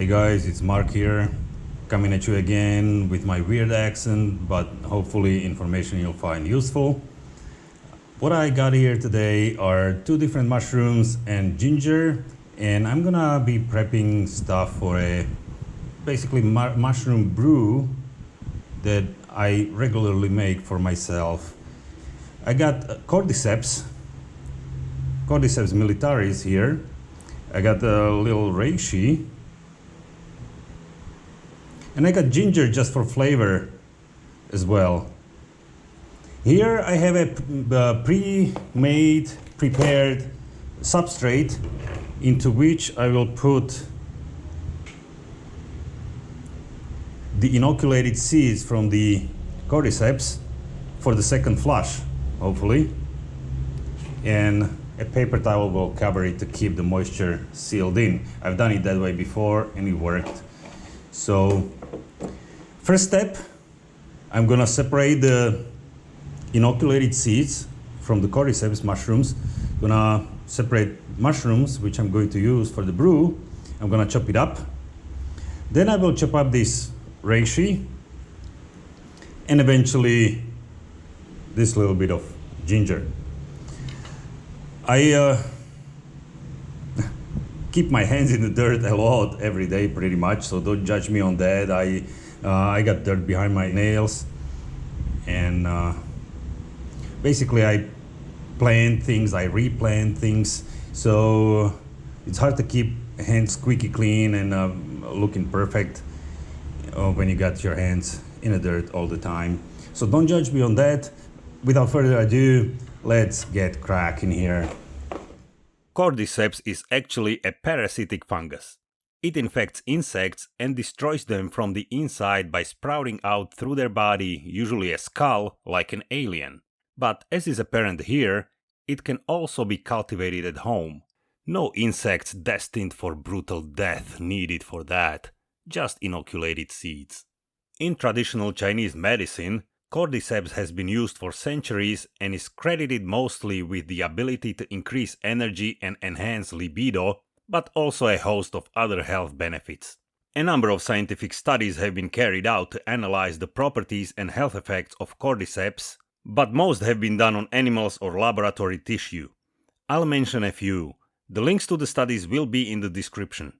Hey guys, it's Mark here, coming at you again with my weird accent, but hopefully information you'll find useful. What I got here today are two different mushrooms and ginger, and I'm gonna be prepping stuff for a basically mushroom brew that I regularly make for myself. I got Cordyceps Militaris here. I got a little Reishi, and I got ginger just for flavor as well. Here I have a prepared substrate into which I will put the inoculated seeds from the Cordyceps for the second flush, hopefully. And a paper towel will cover it to keep the moisture sealed in. I've done it that way before and it worked. So, first step, I'm gonna separate the inoculated seeds from the Cordyceps mushrooms. Gonna separate mushrooms, which I'm going to use for the brew. I'm gonna chop it up. Then I will chop up this reishi and eventually this little bit of ginger. I keep my hands in the dirt a lot every day, pretty much, so don't judge me on that. I got dirt behind my nails, and basically I plant things, I replant things, so it's hard to keep hands squeaky clean and looking perfect when you got your hands in the dirt all the time. So don't judge me on that. Without further ado, let's get cracking here. Cordyceps is actually a parasitic fungus. It infects insects and destroys them from the inside by sprouting out through their body, usually a skull, like an alien. But as is apparent here, it can also be cultivated at home. No insects destined for brutal death needed for that, just inoculated seeds. In traditional Chinese medicine, Cordyceps has been used for centuries and is credited mostly with the ability to increase energy and enhance libido, but also a host of other health benefits. A number of scientific studies have been carried out to analyze the properties and health effects of Cordyceps, but most have been done on animals or laboratory tissue. I'll mention a few. The links to the studies will be in the description.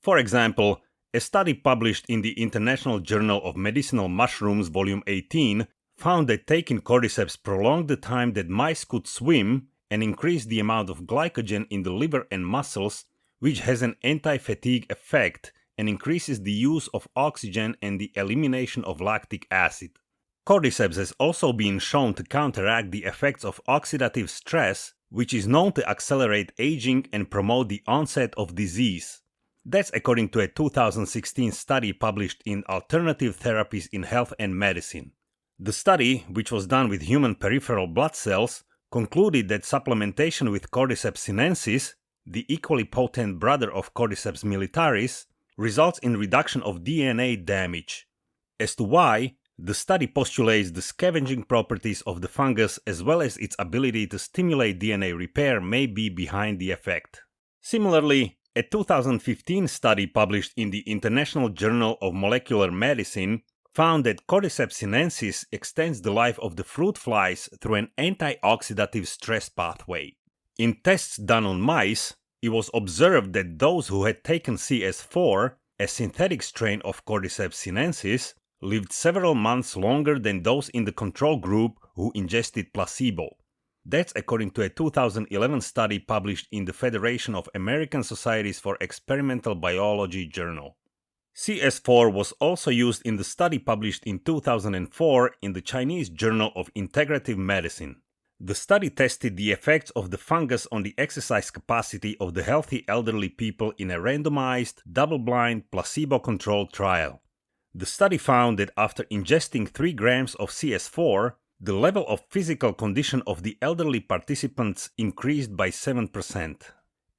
For example, a study published in the International Journal of Medicinal Mushrooms Volume 18 found that taking Cordyceps prolonged the time that mice could swim and increased the amount of glycogen in the liver and muscles, which has an anti-fatigue effect and increases the use of oxygen and the elimination of lactic acid. Cordyceps has also been shown to counteract the effects of oxidative stress, which is known to accelerate aging and promote the onset of disease. That's according to a 2016 study published in Alternative Therapies in Health and Medicine. The study, which was done with human peripheral blood cells, concluded that supplementation with Cordyceps sinensis, the equally potent brother of Cordyceps militaris, results in reduction of DNA damage. As to why, the study postulates the scavenging properties of the fungus as well as its ability to stimulate DNA repair may be behind the effect. Similarly, a 2015 study published in the International Journal of Molecular Medicine found that Cordyceps sinensis extends the life of the fruit flies through an anti-oxidative stress pathway. In tests done on mice, it was observed that those who had taken CS4, a synthetic strain of Cordyceps sinensis, lived several months longer than those in the control group who ingested placebo. That's according to a 2011 study published in the Federation of American Societies for Experimental Biology journal. CS4 was also used in the study published in 2004 in the Chinese Journal of Integrative Medicine. The study tested the effects of the fungus on the exercise capacity of the healthy elderly people in a randomized, double-blind, placebo-controlled trial. The study found that after ingesting 3 grams of CS4, the level of physical condition of the elderly participants increased by 7%.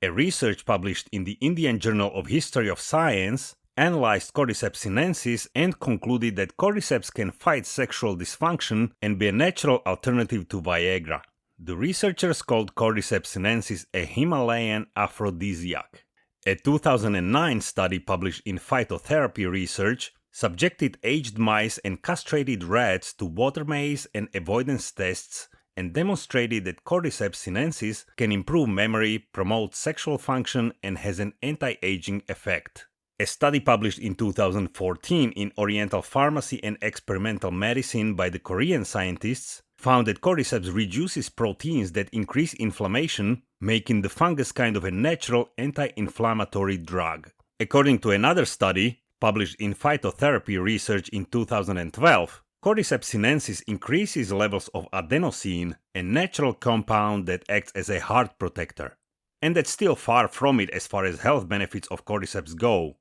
A research published in the Indian Journal of History of Science analyzed Cordyceps sinensis and concluded that Cordyceps can fight sexual dysfunction and be a natural alternative to Viagra. The researchers called Cordyceps sinensis a Himalayan aphrodisiac. A 2009 study published in Phytotherapy Research subjected aged mice and castrated rats to water maze and avoidance tests and demonstrated that Cordyceps sinensis can improve memory, promote sexual function, and has an anti-aging effect. A study published in 2014 in Oriental Pharmacy and Experimental Medicine by the Korean scientists found that Cordyceps reduces proteins that increase inflammation, making the fungus kind of a natural anti-inflammatory drug. According to another study, published in Phytotherapy Research in 2012, Cordyceps sinensis increases levels of adenosine, a natural compound that acts as a heart protector. And that's still far from it as far as health benefits of Cordyceps go.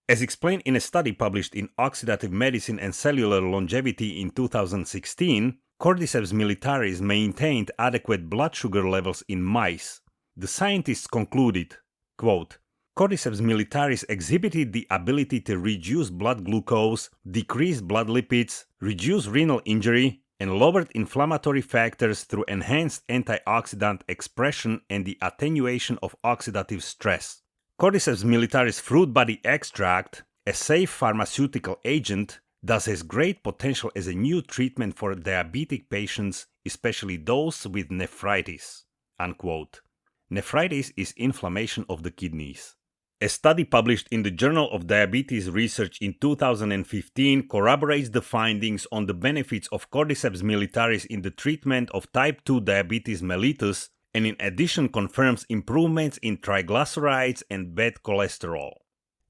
As explained in a study published in Oxidative Medicine and Cellular Longevity in 2016, Cordyceps militaris maintained adequate blood sugar levels in mice. The scientists concluded, quote, Cordyceps militaris exhibited the ability to reduce blood glucose, decrease blood lipids, reduce renal injury, and lowered inflammatory factors through enhanced antioxidant expression and the attenuation of oxidative stress. Cordyceps militaris fruit body extract, a safe pharmaceutical agent, thus has great potential as a new treatment for diabetic patients, especially those with nephritis. Unquote. Nephritis is inflammation of the kidneys. A study published in the Journal of Diabetes Research in 2015 corroborates the findings on the benefits of Cordyceps militaris in the treatment of type 2 diabetes mellitus, and in addition confirms improvements in triglycerides and bad cholesterol.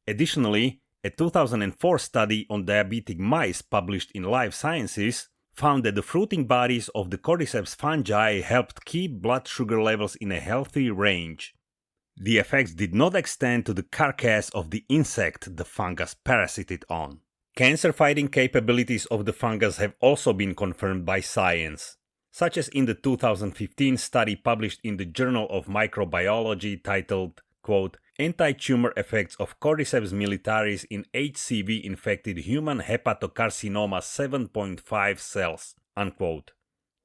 Additionally, a 2004 study on diabetic mice published in Life Sciences found that the fruiting bodies of the Cordyceps fungi helped keep blood sugar levels in a healthy range. The effects did not extend to the carcass of the insect the fungus parasited on. Cancer-fighting capabilities of the fungus have also been confirmed by science, such as in the 2015 study published in the Journal of Microbiology titled, quote, Anti-tumor effects of Cordyceps militaris in HCV-infected human hepatocarcinoma 7.5 cells, unquote.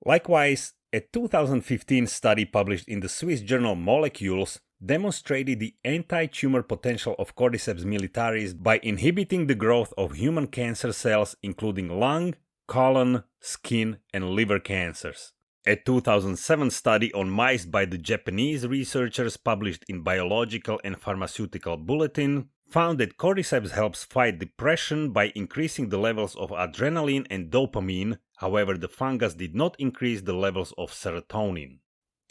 Likewise, a 2015 study published in the Swiss journal Molecules demonstrated the anti-tumor potential of Cordyceps militaris by inhibiting the growth of human cancer cells including lung, colon, skin, and liver cancers. A 2007 study on mice by the Japanese researchers published in Biological and Pharmaceutical Bulletin found that Cordyceps helps fight depression by increasing the levels of adrenaline and dopamine, however the fungus did not increase the levels of serotonin.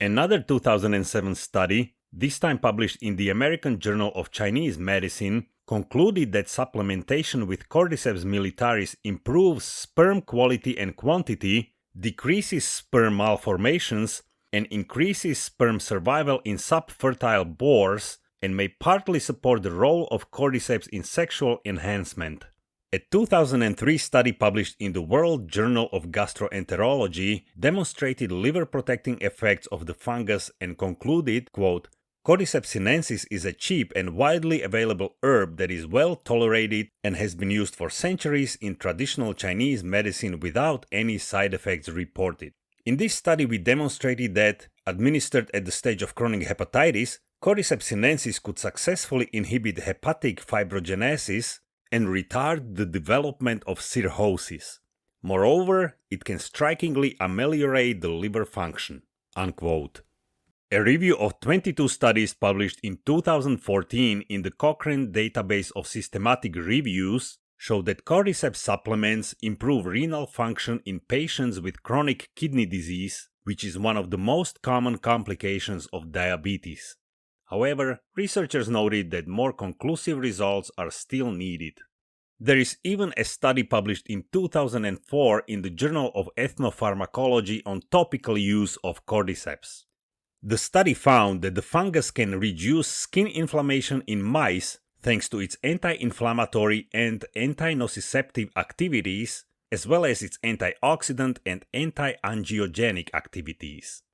Another 2007 study, this time published in the American Journal of Chinese Medicine, concluded that supplementation with Cordyceps militaris improves sperm quality and quantity, decreases sperm malformations, and increases sperm survival in subfertile boars, and may partly support the role of Cordyceps in sexual enhancement. A 2003 study published in the World Journal of Gastroenterology demonstrated liver-protecting effects of the fungus and concluded, quote, Cordyceps sinensis is a cheap and widely available herb that is well tolerated and has been used for centuries in traditional Chinese medicine without any side effects reported. In this study, we demonstrated that, administered at the stage of chronic hepatitis, Cordyceps sinensis could successfully inhibit hepatic fibrogenesis and retard the development of cirrhosis. Moreover, it can strikingly ameliorate the liver function. Unquote. A review of 22 studies published in 2014 in the Cochrane Database of Systematic Reviews showed that Cordyceps supplements improve renal function in patients with chronic kidney disease, which is one of the most common complications of diabetes. However, researchers noted that more conclusive results are still needed. There is even a study published in 2004 in the Journal of Ethnopharmacology on topical use of Cordyceps. The study found that the fungus can reduce skin inflammation in mice thanks to its anti-inflammatory and anti-nociceptive activities, as well as its antioxidant and anti-angiogenic activities.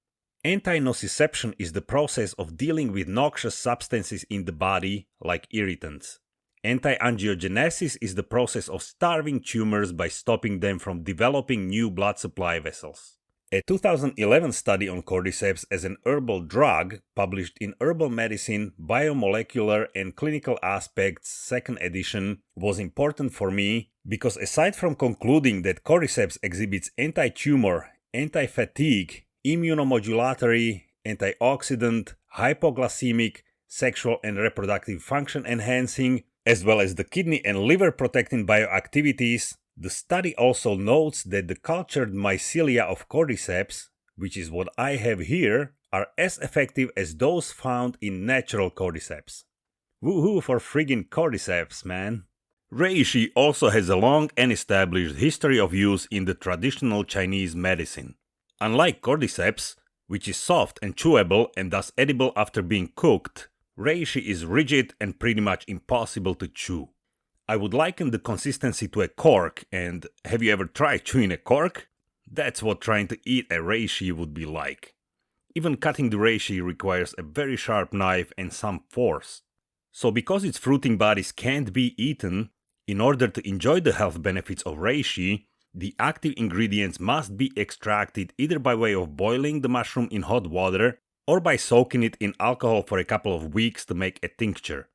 Anti-nociception is the process of dealing with noxious substances in the body, like irritants. Anti-angiogenesis is the process of starving tumors by stopping them from developing new blood supply vessels. A 2011 study on Cordyceps as an herbal drug, published in Herbal Medicine, Biomolecular and Clinical Aspects, 2nd edition, was important for me because aside from concluding that Cordyceps exhibits anti-tumor, anti-fatigue, immunomodulatory, antioxidant, hypoglycemic, sexual and reproductive function enhancing, as well as the kidney and liver protecting bioactivities, the study also notes that the cultured mycelia of Cordyceps, which is what I have here, are as effective as those found in natural Cordyceps. Woohoo for friggin' Cordyceps, man! Reishi also has a long and established history of use in the traditional Chinese medicine. Unlike Cordyceps, which is soft and chewable and thus edible after being cooked, Reishi is rigid and pretty much impossible to chew. I would liken the consistency to a cork, and have you ever tried chewing a cork? That's what trying to eat a reishi would be like. Even cutting the reishi requires a very sharp knife and some force. So because its fruiting bodies can't be eaten, in order to enjoy the health benefits of reishi, the active ingredients must be extracted either by way of boiling the mushroom in hot water or by soaking it in alcohol for a couple of weeks to make a tincture.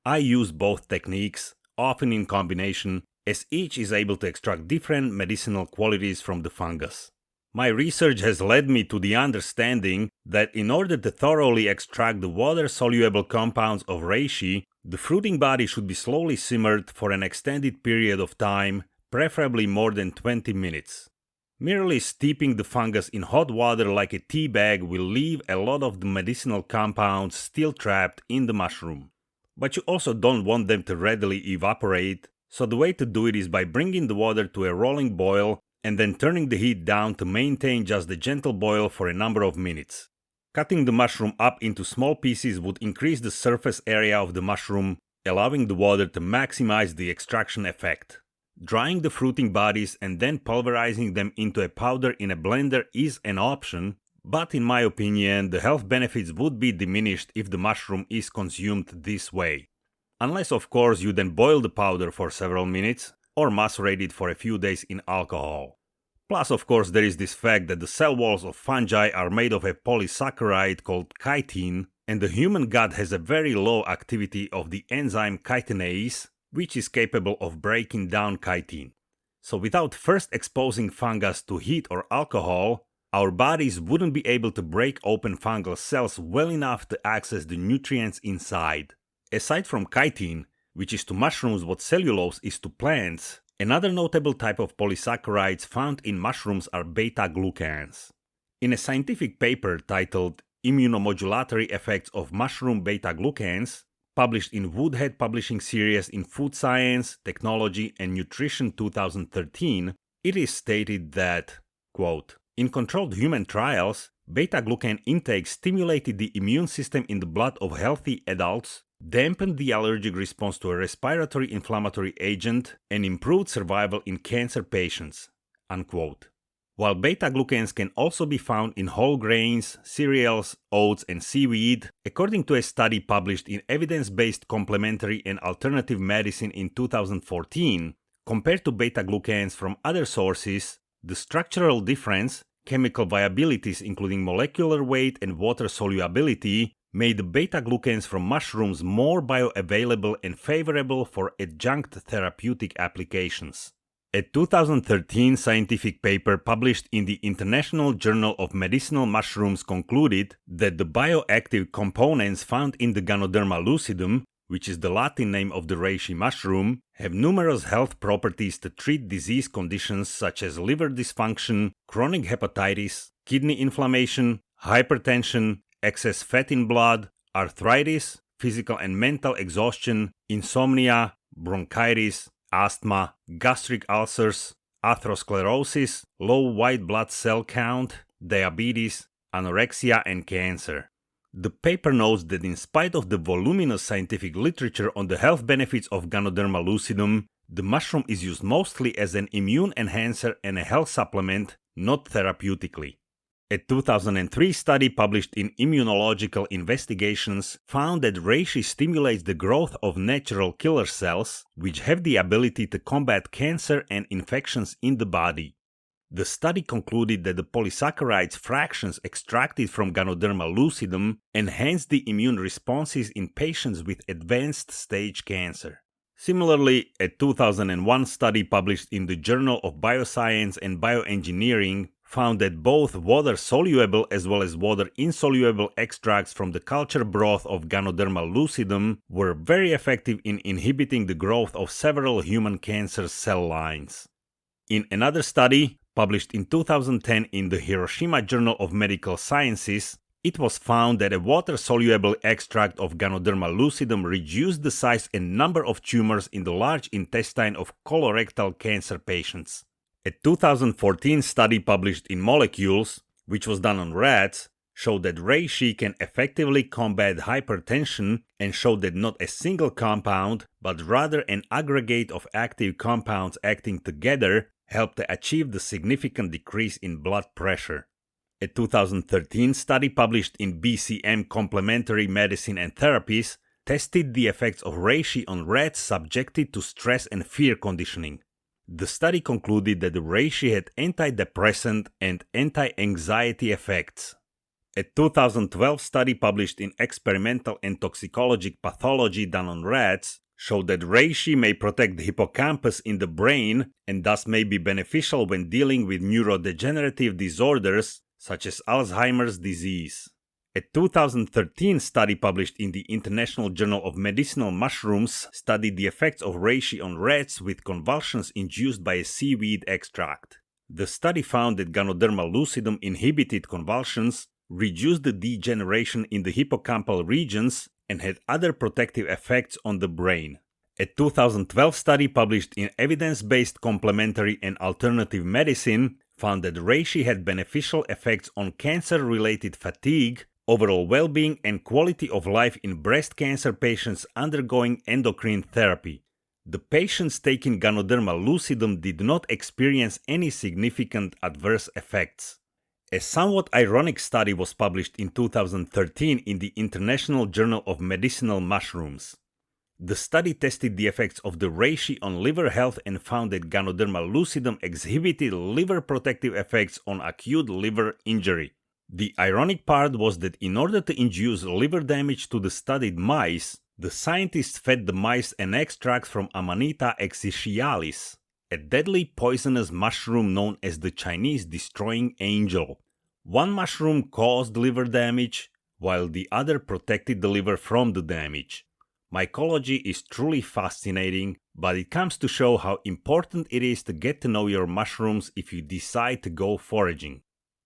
I use both techniques, often in combination, as each is able to extract different medicinal qualities from the fungus. My research has led me to the understanding that in order to thoroughly extract the water-soluble compounds of reishi, the fruiting body should be slowly simmered for an extended period of time, preferably more than 20 minutes. Merely steeping the fungus in hot water like a tea bag will leave a lot of the medicinal compounds still trapped in the mushroom. But you also don't want them to readily evaporate, so the way to do it is by bringing the water to a rolling boil and then turning the heat down to maintain just the gentle boil for a number of minutes. Cutting the mushroom up into small pieces would increase the surface area of the mushroom, allowing the water to maximize the extraction effect. Drying the fruiting bodies and then pulverizing them into a powder in a blender is an option, but in my opinion, the health benefits would be diminished if the mushroom is consumed this way. Unless of course you then boil the powder for several minutes or macerate it for a few days in alcohol. Plus of course there is this fact that the cell walls of fungi are made of a polysaccharide called chitin, and the human gut has a very low activity of the enzyme chitinase, which is capable of breaking down chitin. So without first exposing fungus to heat or alcohol, our bodies wouldn't be able to break open fungal cells well enough to access the nutrients inside. Aside from chitin, which is to mushrooms what cellulose is to plants, another notable type of polysaccharides found in mushrooms are beta-glucans. In a scientific paper titled Immunomodulatory Effects of Mushroom Beta-glucans, published in Woodhead Publishing Series in Food Science, Technology and Nutrition 2013, it is stated that, quote, in controlled human trials, beta-glucan intake stimulated the immune system in the blood of healthy adults, dampened the allergic response to a respiratory inflammatory agent, and improved survival in cancer patients. Unquote. While beta-glucans can also be found in whole grains, cereals, oats, and seaweed, according to a study published in Evidence-Based Complementary and Alternative Medicine in 2014, compared to beta-glucans from other sources, the structural difference, chemical viabilities including molecular weight and water solubility, made the beta-glucans from mushrooms more bioavailable and favorable for adjunct therapeutic applications. A 2013 scientific paper published in the International Journal of Medicinal Mushrooms concluded that the bioactive components found in the Ganoderma lucidum, which is the Latin name of the reishi mushroom, have numerous health properties to treat disease conditions such as liver dysfunction, chronic hepatitis, kidney inflammation, hypertension, excess fat in blood, arthritis, physical and mental exhaustion, insomnia, bronchitis, asthma, gastric ulcers, atherosclerosis, low white blood cell count, diabetes, anorexia, and cancer. The paper notes that in spite of the voluminous scientific literature on the health benefits of Ganoderma lucidum, the mushroom is used mostly as an immune enhancer and a health supplement, not therapeutically. A 2003 study published in Immunological Investigations found that reishi stimulates the growth of natural killer cells, which have the ability to combat cancer and infections in the body. The study concluded that the polysaccharides fractions extracted from Ganoderma lucidum enhanced the immune responses in patients with advanced stage cancer. Similarly, a 2001 study published in the Journal of Bioscience and Bioengineering found that both water-soluble as well as water-insoluble extracts from the culture broth of Ganoderma lucidum were very effective in inhibiting the growth of several human cancer cell lines. In another study, published in 2010 in the Hiroshima Journal of Medical Sciences, it was found that a water-soluble extract of Ganoderma lucidum reduced the size and number of tumors in the large intestine of colorectal cancer patients. A 2014 study published in Molecules, which was done on rats, showed that reishi can effectively combat hypertension and showed that not a single compound, but rather an aggregate of active compounds acting together helped to achieve the significant decrease in blood pressure. A 2013 study published in BCM Complementary Medicine and Therapies tested the effects of reishi on rats subjected to stress and fear conditioning. The study concluded that the reishi had anti-depressant and anti-anxiety effects. A 2012 study published in Experimental and Toxicologic Pathology done on rats showed that reishi may protect the hippocampus in the brain and thus may be beneficial when dealing with neurodegenerative disorders such as Alzheimer's disease. A 2013 study published in the International Journal of Medicinal Mushrooms studied the effects of reishi on rats with convulsions induced by a seaweed extract. The study found that Ganoderma lucidum inhibited convulsions, reduced the degeneration in the hippocampal regions, and had other protective effects on the brain. A 2012 study published in Evidence-Based Complementary and Alternative Medicine found that reishi had beneficial effects on cancer-related fatigue, overall well-being, and quality of life in breast cancer patients undergoing endocrine therapy. The patients taking Ganoderma lucidum did not experience any significant adverse effects. A somewhat ironic study was published in 2013 in the International Journal of Medicinal Mushrooms. The study tested the effects of the reishi on liver health and found that Ganoderma lucidum exhibited liver protective effects on acute liver injury. The ironic part was that in order to induce liver damage to the studied mice, the scientists fed the mice an extract from Amanita exicialis, a deadly poisonous mushroom known as the Chinese destroying angel. One mushroom caused liver damage, while the other protected the liver from the damage. Mycology is truly fascinating, but it comes to show how important it is to get to know your mushrooms if you decide to go foraging.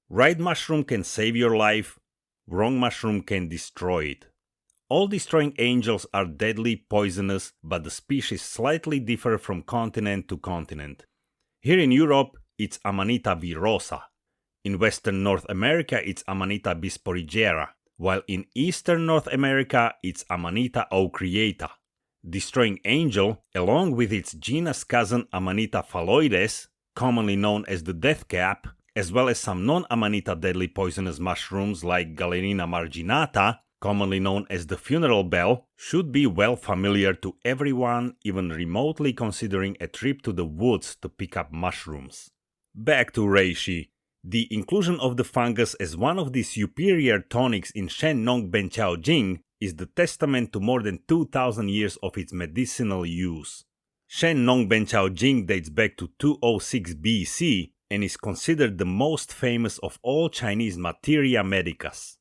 Right mushroom can save your life, wrong mushroom can destroy it. All destroying angels are deadly poisonous, but the species slightly differ from continent to continent. Here in Europe, it's Amanita virosa. In Western North America, it's Amanita bisporigera, while in Eastern North America, it's Amanita aucreata. Destroying angel, along with its genus cousin Amanita phalloides, commonly known as the death cap, as well as some non-Amanita deadly poisonous mushrooms like Galerina marginata, commonly known as the funeral bell, should be well familiar to everyone even remotely considering a trip to the woods to pick up mushrooms. Back to reishi. The inclusion of the fungus as one of the superior tonics in Shen Nong Ben Chao Jing is the testament to more than 2,000 years of its medicinal use. Shen Nong Ben Chao Jing dates back to 206 BC and is considered the most famous of all Chinese materia medicas.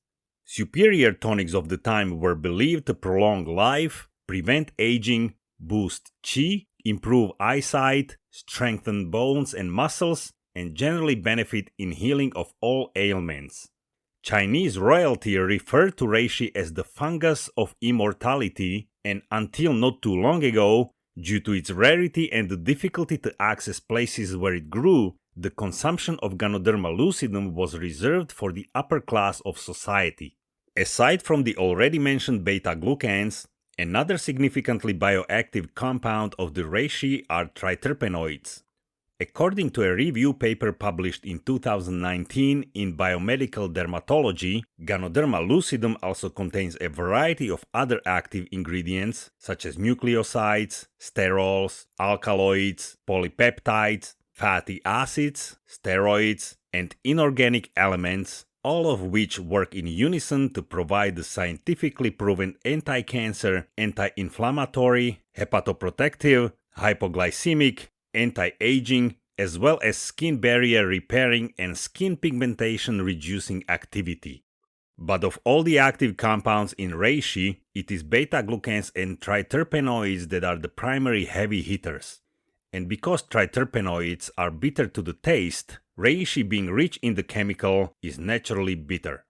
Superior tonics of the time were believed to prolong life, prevent aging, boost qi, improve eyesight, strengthen bones and muscles, and generally benefit in healing of all ailments. Chinese royalty referred to reishi as the fungus of immortality, and until not too long ago, due to its rarity and the difficulty to access places where it grew, the consumption of Ganoderma lucidum was reserved for the upper class of society. Aside from the already mentioned beta-glucans, another significantly bioactive compound of the reishi are triterpenoids. According to a review paper published in 2019 in Biomedical Dermatology, Ganoderma lucidum also contains a variety of other active ingredients such as nucleosides, sterols, alkaloids, polypeptides, fatty acids, steroids, and inorganic elements, all of which work in unison to provide the scientifically proven anti-cancer, anti-inflammatory, hepatoprotective, hypoglycemic, anti-aging, as well as skin barrier repairing and skin pigmentation reducing activity. But of all the active compounds in reishi, it is beta-glucans and triterpenoids that are the primary heavy hitters. And because triterpenoids are bitter to the taste, reishi, being rich in the chemical, is naturally bitter.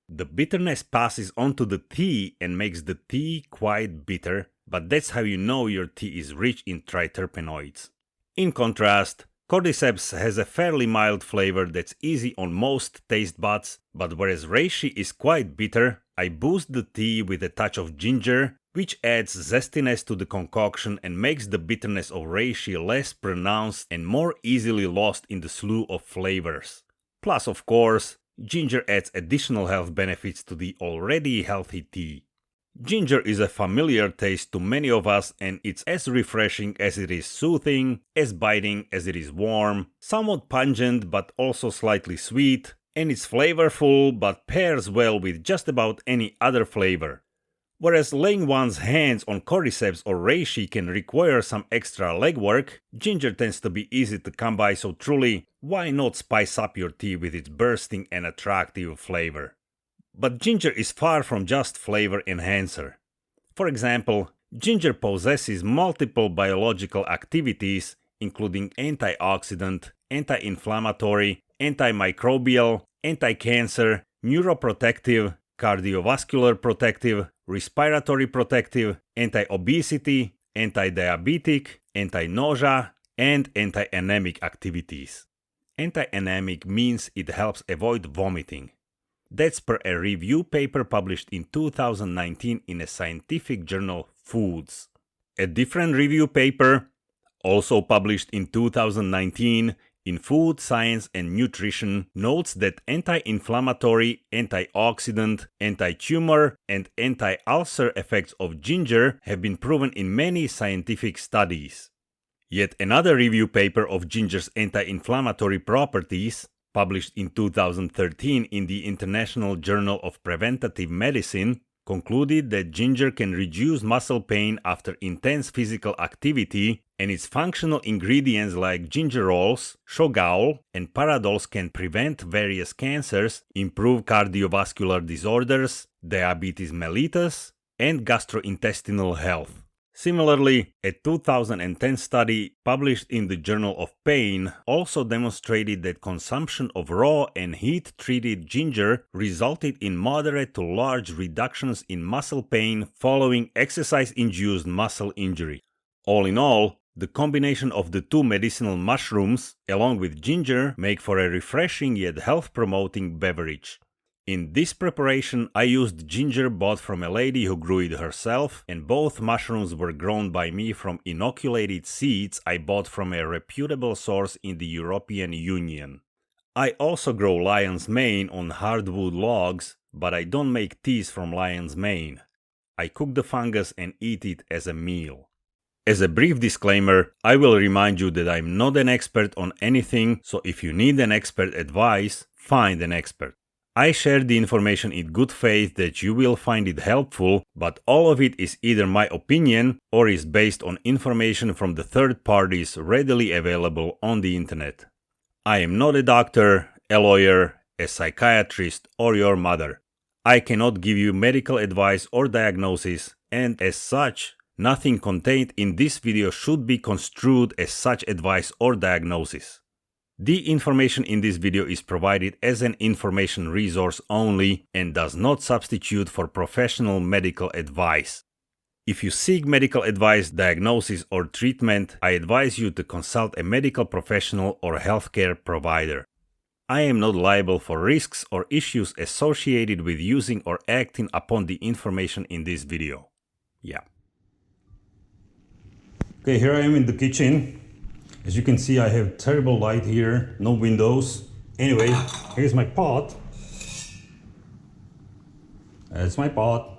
The bitterness passes onto the tea and makes the tea quite bitter, but that's how you know your tea is rich in triterpenoids. In contrast, Cordyceps has a fairly mild flavor that's easy on most taste buds, but whereas reishi is quite bitter, I boost the tea with a touch of ginger, which adds zestiness to the concoction and makes the bitterness of reishi less pronounced and more easily lost in the slew of flavors. Plus, of course, ginger adds additional health benefits to the already healthy tea. Ginger is a familiar taste to many of us, and it's as refreshing as it is soothing, as biting as it is warm, somewhat pungent but also slightly sweet, and it's flavorful but pairs well with just about any other flavor. Whereas laying one's hands on cordyceps or reishi can require some extra legwork, ginger tends to be easy to come by, so truly, why not spice up your tea with its bursting and attractive flavor? But ginger is far from just flavor enhancer. For example, ginger possesses multiple biological activities, including antioxidant, anti-inflammatory, antimicrobial, anti-cancer, neuroprotective, cardiovascular protective, respiratory protective, anti-obesity, anti-diabetic, anti-nausea, and anti-anemic activities. Anti-anemic means it helps avoid vomiting. That's per a review paper published in 2019 in a scientific journal Foods. A different review paper, also published in 2019 in Food, Science and Nutrition, notes that anti-inflammatory, antioxidant, anti-tumor and anti-ulcer effects of ginger have been proven in many scientific studies. Yet another review paper of ginger's anti-inflammatory properties, published in 2013 in the International Journal of Preventive Medicine, concluded that ginger can reduce muscle pain after intense physical activity, and its functional ingredients like gingerols, shogaol, and paradols can prevent various cancers, improve cardiovascular disorders, diabetes mellitus, and gastrointestinal health. Similarly, a 2010 study published in the Journal of Pain also demonstrated that consumption of raw and heat-treated ginger resulted in moderate to large reductions in muscle pain following exercise-induced muscle injury. All in all, the combination of the two medicinal mushrooms, along with ginger, make for a refreshing yet health-promoting beverage. In this preparation, I used ginger bought from a lady who grew it herself, and both mushrooms were grown by me from inoculated seeds I bought from a reputable source in the European Union. I also grow lion's mane on hardwood logs, but I don't make teas from lion's mane. I cook the fungus and eat it as a meal. As a brief disclaimer, I will remind you that I'm not an expert on anything, so if you need an expert advice, find an expert. I share the information in good faith that you will find it helpful, but all of it is either my opinion or is based on information from the third parties readily available on the internet. I am not a doctor, a lawyer, a psychiatrist, or your mother. I cannot give you medical advice or diagnosis, and as such, nothing contained in this video should be construed as such advice or diagnosis. The information in this video is provided as an information resource only and does not substitute for professional medical advice. If you seek medical advice, diagnosis, or treatment, I advise you to consult a medical professional or healthcare provider. I am not liable for risks or issues associated with using or acting upon the information in this video. Yeah. Okay, here I am in the kitchen. As you can see, I have terrible light here, no windows. Anyway, here's my pot. That's my pot.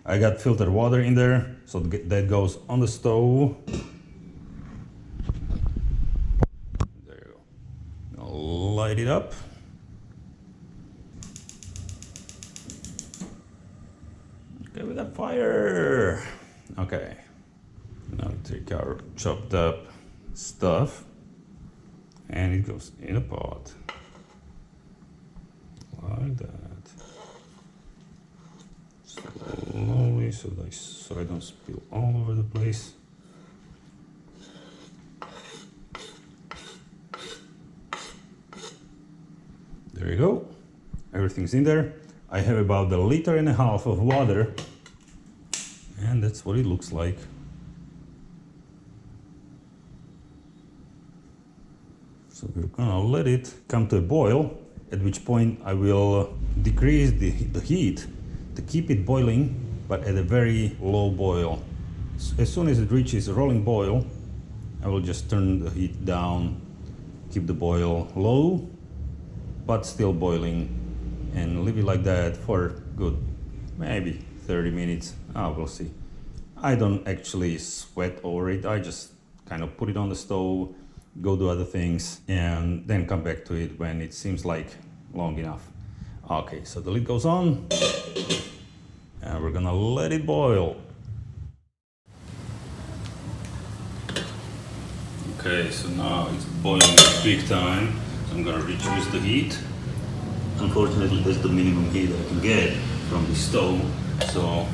I got filtered water in there, so that goes on the stove. There it up. Okay, we got fire. Okay, now we take our chopped up stuff and it goes in a pot like that. Slowly, so I don't spill all over the place. There you go. Everything's in there. I have about 1.5 liters of water, and that's what it looks like. So we're gonna let it come to a boil, at which point I will decrease the heat to keep it boiling, but at a very low boil. As soon as it reaches a rolling boil, I will just turn the heat down, keep the boil low, but still boiling, and leave it like that for good, maybe 30 minutes. We'll see. I don't actually sweat over it. I just kind of put it on the stove, go do other things, and then come back to it when it seems like long enough. Okay, so the lid goes on, and we're gonna let it boil. Okay, so now it's boiling big time, so I'm gonna reduce the heat. Unfortunately, that's the minimum heat I can get from the stove, so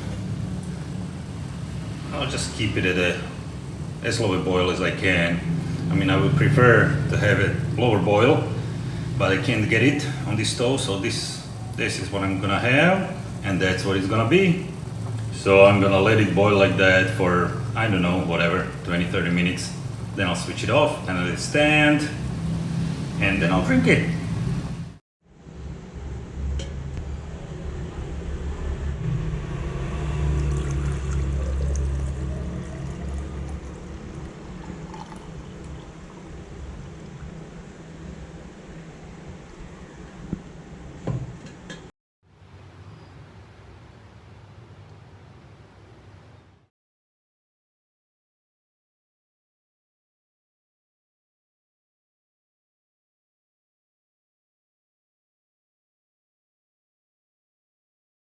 I'll just keep it at as low a boil as I can. I mean, I would prefer to have it lower boil, but I can't get it on this stove, so this is what I'm gonna have, and that's what it's gonna be. So I'm gonna let it boil like that for, I don't know, whatever, 20-30 minutes. Then I'll switch it off and let it stand, and then I'll drink it.